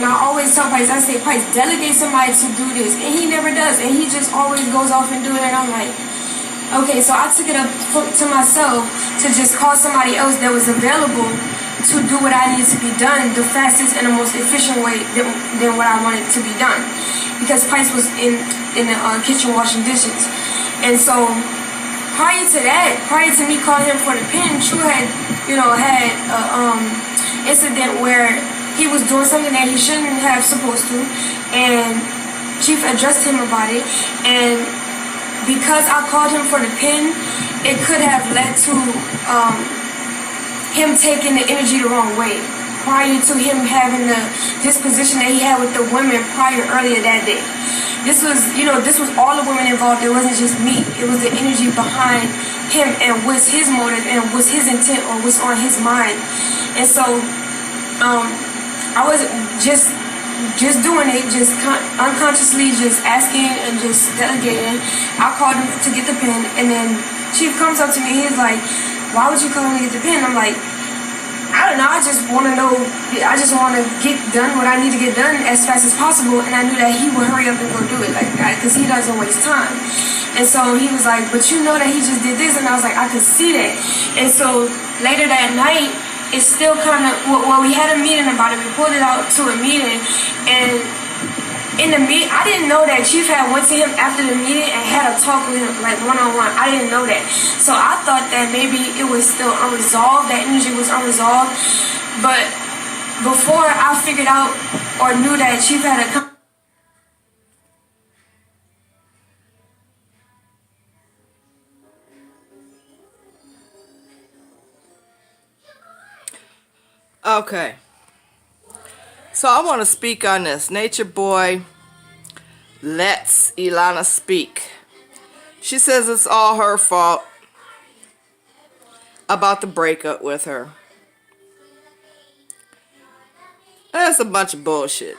And I always tell Price, I say, Price, delegate somebody to do this. And he never does. And he just always goes off and do it. And I'm like, okay, so I took it up to myself to just call somebody else that was available to do what I needed to be done the fastest and the most efficient way than what I wanted to be done. Because Price was in the kitchen washing dishes. And so prior to that, prior to me calling him for the pen, True had incident where he was doing something that he shouldn't have supposed to, and Chief addressed him about it, and because I called him for the pen, it could have led to him taking the energy the wrong way prior to him having the disposition that he had with the women earlier that day. This was all the women involved. It wasn't just me. It was the energy behind him and what's his motive and what's his intent or what's on his mind. And so I was just doing it, just unconsciously just asking and just delegating. I called him to get the pen, and then Chief comes up to me. He's like, "Why would you call me to get the pen?" I'm like, I don't know, I just want to know, I just want to get done what I need to get done as fast as possible, and I knew that he would hurry up and go do it, like, because he doesn't waste time. And so he was like, but you know that he just did this, and I was like, I could see that. And so later that night, it's still kind of, well, we had a meeting about it, we pulled it out to a meeting, and in the meeting, I didn't know that Chief had went to him after the meeting and had a talk with him, like one-on-one. I didn't know that. So I thought that maybe it was still unresolved, that energy was unresolved. But before I figured out or knew that Chief had a Okay. So I want to speak on this. Nature Boy lets Ilana speak. She says it's all her fault about the breakup with her. That's a bunch of bullshit.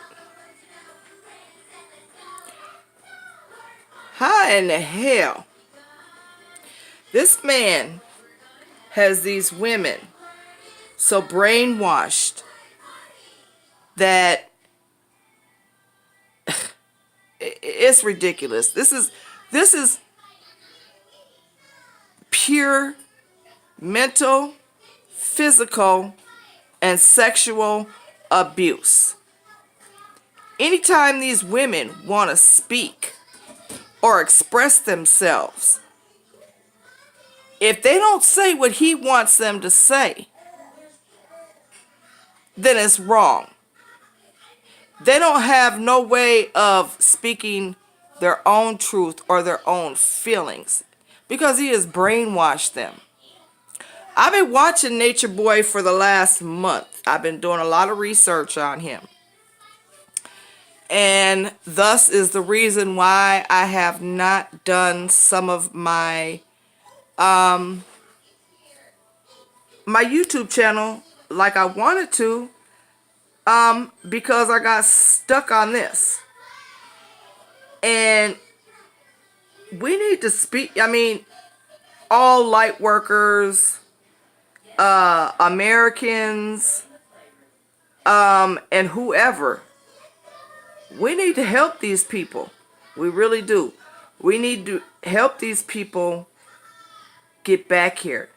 How in the hell? This man has these women so brainwashed that it's ridiculous. This is pure mental, physical, and sexual abuse. Anytime these women want to speak or express themselves, if they don't say what he wants them to say, then it's wrong. They don't have no way of speaking their own truth or their own feelings because he has brainwashed them. I've been watching Nature Boy for the last month. I've been doing a lot of research on him. And thus is the reason why I have not done some of my my YouTube channel like I wanted to, because I got stuck on this. And we need to speak, I mean, all light workers, Americans, and whoever, we need to help these people. We really do. We need to help these people get back here.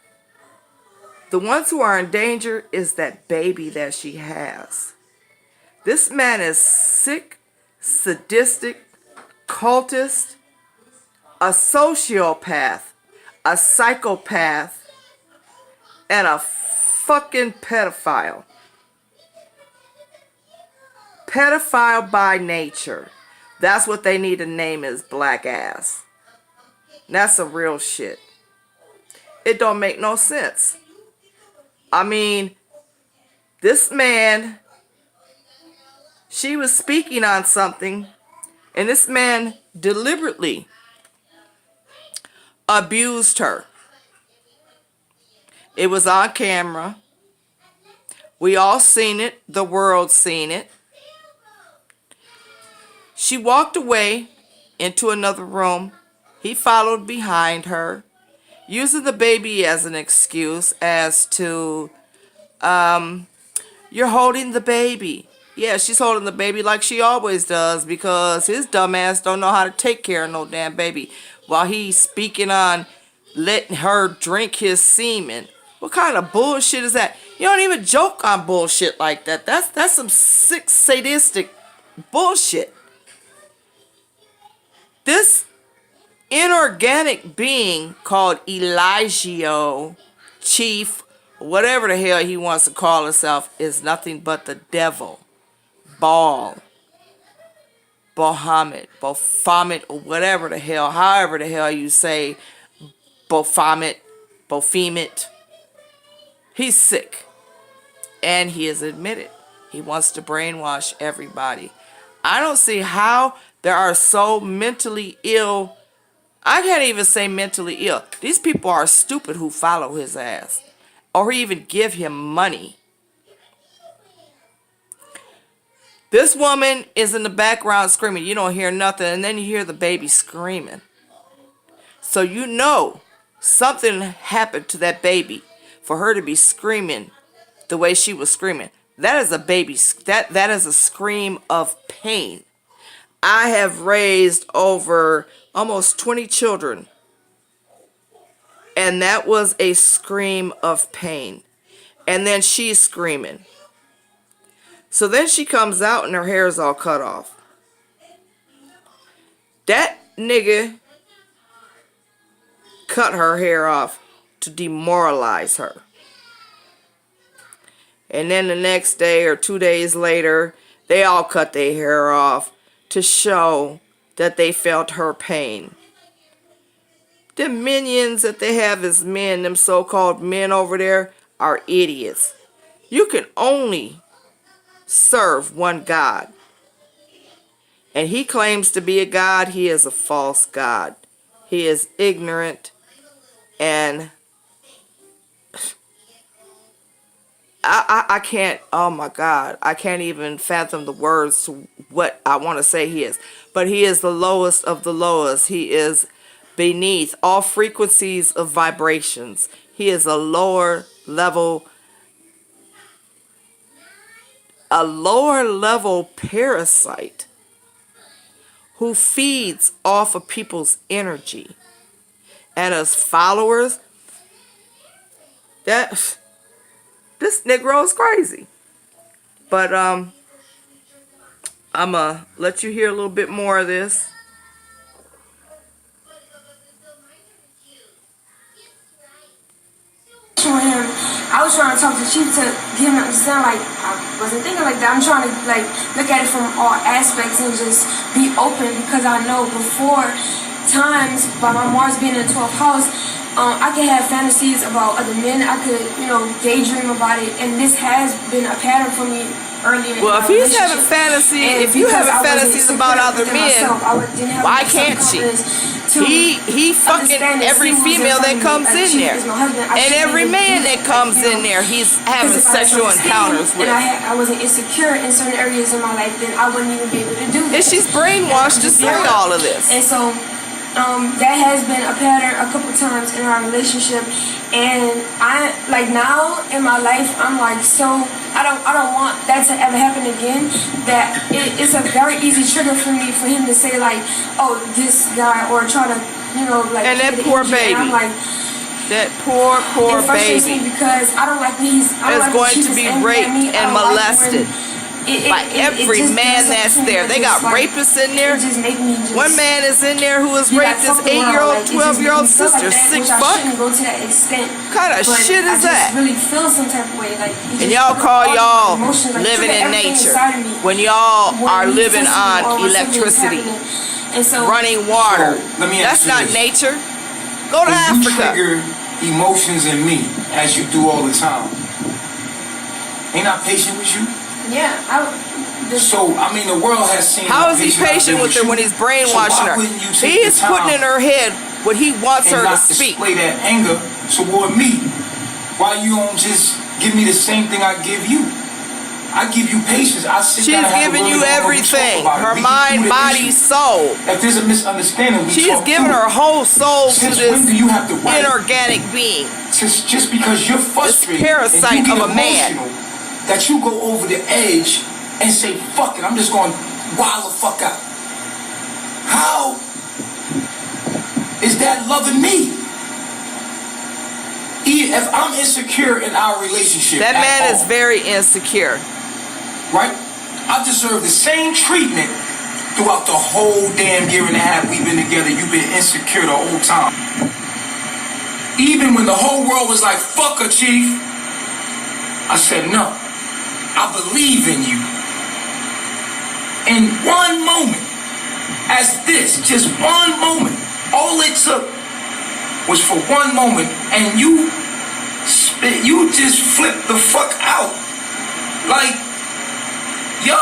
The ones who are in danger is that baby that she has. This man is sick, sadistic, cultist, a sociopath, a psychopath, and a fucking pedophile. Pedophile by nature. That's what they need to name his black ass. That's some real shit. It don't make no sense. I mean, this man, she was speaking on something, and this man deliberately abused her. It was on camera. We all seen it. The world seen it. She walked away into another room. He followed behind her, using the baby as an excuse as to, you're holding the baby. Yeah, she's holding the baby like she always does because his dumbass don't know how to take care of no damn baby while he's speaking on letting her drink his semen. What kind of bullshit is that? You don't even joke on bullshit like that. That's some sick sadistic bullshit. This inorganic being called Elijah, Chief, whatever the hell he wants to call himself, is nothing but the devil. Baal, Bahamut, Baphomet, or whatever the hell, however the hell you say Baphomet, Baphomet. He's sick. And he has admitted he wants to brainwash everybody. I don't see how there are so mentally ill. I can't even say mentally ill. These people are stupid who follow his ass or even give him money. This woman is in the background screaming. You don't hear nothing, and then you hear the baby screaming. So you know something happened to that baby for her to be screaming the way she was screaming. That is a baby. That is a scream of pain. I have raised over almost 20 children, and that was a scream of pain. And then she's screaming. So then she comes out and her hair is all cut off. That nigga cut her hair off to demoralize her. And then the next day or 2 days later, they all cut their hair off to show that they felt her pain. The minions that they have as men, them so-called men over there, are idiots. You can only serve one God. And he claims to be a God. He is a false God. He is ignorant and I can't, oh my God, I can't even fathom the words to what I want to say he is. But he is the lowest of the lowest. He is beneath all frequencies of vibrations. He is a lower level parasite who feeds off of people's energy. And as followers, this Negro is crazy. But I'm gonna let you hear a little bit more of this. Him, I was trying to talk to Chief to get him to understand, like, I wasn't thinking like that. I'm trying to, like, look at it from all aspects and just be open, because I know before times, by my Mars being in the 12th house, I could have fantasies about other men. I could, daydream about it, and this has been a pattern for me earlier. Well, if he's having fantasies, if you having fantasies about other men, why can't she? He fucking every female that comes in there, and every man that comes in there, he's having sexual encounters with. And I wasn't insecure in certain areas in my life, then I wouldn't even be able to do that. And she's brainwashed to say all of this. And so that has been a pattern a couple times in our relationship, and I now in my life I'm like, so I don't want that to ever happen again. That it's a very easy trigger for me for him to say, like, oh, this guy, or try to and that poor baby. And I'm like, that poor baby me because I don't like these. Is going to be raped and molested by every man that's there. They got rapists in there. One man is in there who has raped his 8-year-old, 12-year-old sister. Sick fuck. What kind of shit is that? And y'all call y'all living in nature when y'all are living on electricity, running water. That's not nature. Go to Africa. You trigger emotions in me as you do all the time. Ain't I patient with you? Yeah, so I mean, the world has seen. How is he patient with her when he's brainwashing her? He is putting in her head what he wants her to speak. Display that anger toward me. Why you don't just give me the same thing I give you? I give you patience. She's giving you everything. Her mind, body, soul. If there's a misunderstanding, she's giving her whole soul to this inorganic being. Just because you're frustrated, this parasite of a man. That you go over the edge and say, fuck it, I'm just going to wild the fuck out. How is that loving me? If I'm insecure in our relationship, that man is very insecure. Right? I deserve the same treatment throughout the whole damn year and a half we've been together. You've been insecure the whole time. Even when the whole world was like, fuck her, chief, I said, no, I believe in you. In one moment, as this, just one moment, all it took was for one moment, and you just flipped the fuck out. Like, yo,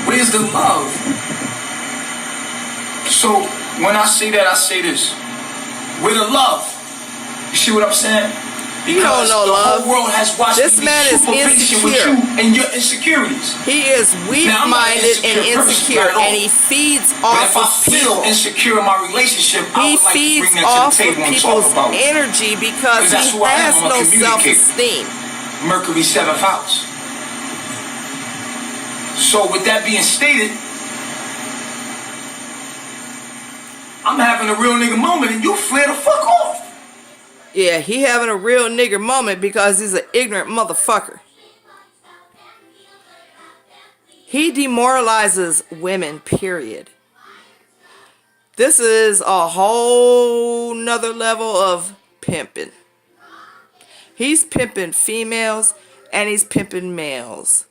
where's the love? So when I say that, I say this. Where the love? You see what I'm saying? You don't know love. The whole world has watched this me man be is super patient with insecure. you and your insecurities. He is weak-minded and insecure, and he feeds off of people. But if I feel insecure in my relationship, I He would like to feeds bring that off to the of table and talk people's about it. energy because that's he who I am. has I'm a no communicator. self-esteem. Mercury 7th house. So with that being stated, I'm having a real nigga moment and you flare the fuck off. Yeah, he having a real nigger moment because he's an ignorant motherfucker. He demoralizes women, period. This is a whole nother level of pimping. He's pimping females and he's pimping males.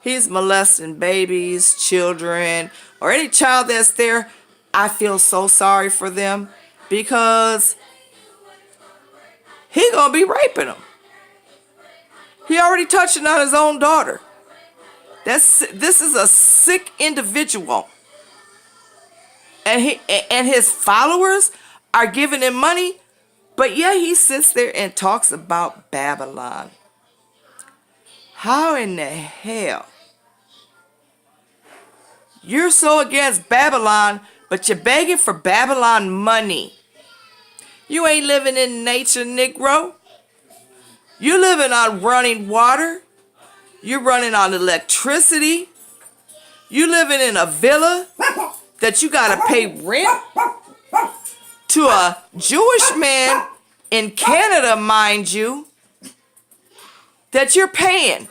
He's molesting babies, children, or any child that's there. I feel so sorry for them because he gonna be raping them. He already touching on his own daughter. This is a sick individual. And his followers are giving him money, but yet he sits there and talks about Babylon. How in the hell? You're so against Babylon, but you're begging for Babylon money. You ain't living in nature, Negro. You're living on running water. You're running on electricity. You living in a villa that you gotta pay rent to a Jewish man in Canada, mind you, that you're paying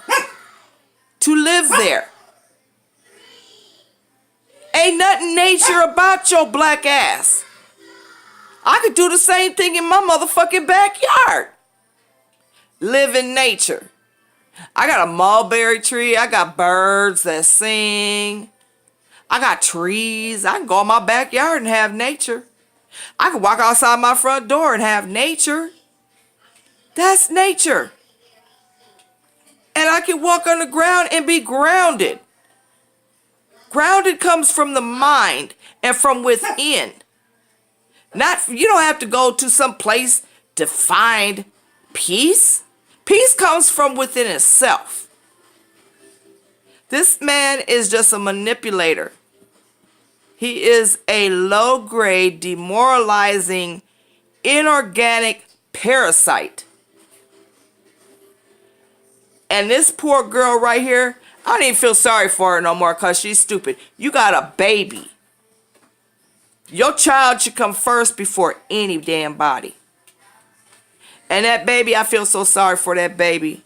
to live there. Ain't nothing nature about your black ass. I could do the same thing in my motherfucking backyard. Live in nature. I got a mulberry tree. I got birds that sing. I got trees. I can go in my backyard and have nature. I can walk outside my front door and have nature. That's nature. And I can walk on the ground and be grounded. Grounded comes from the mind and from within. You don't have to go to some place to find peace. Peace comes from within itself. This man is just a manipulator. He is a low-grade, demoralizing, inorganic parasite. And this poor girl right here, I don't even feel sorry for her no more because she's stupid. You got a baby. Your child should come first before any damn body. And that baby, I feel so sorry for that baby.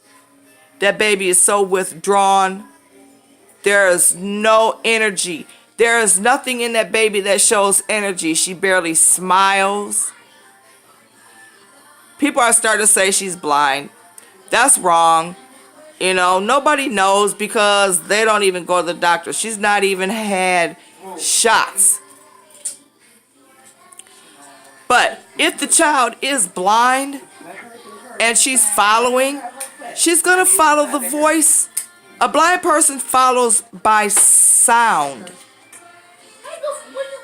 That baby is so withdrawn. There is no energy. There is nothing in that baby that shows energy. She barely smiles. People are starting to say she's blind. That's wrong. You know, nobody knows because they don't even go to the doctor. She's not even had shots. But if the child is blind and she's following, she's going to follow the voice. A blind person follows by sound.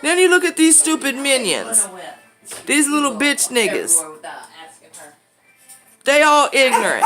Then you look at these stupid minions. These little bitch niggas. They all ignorant.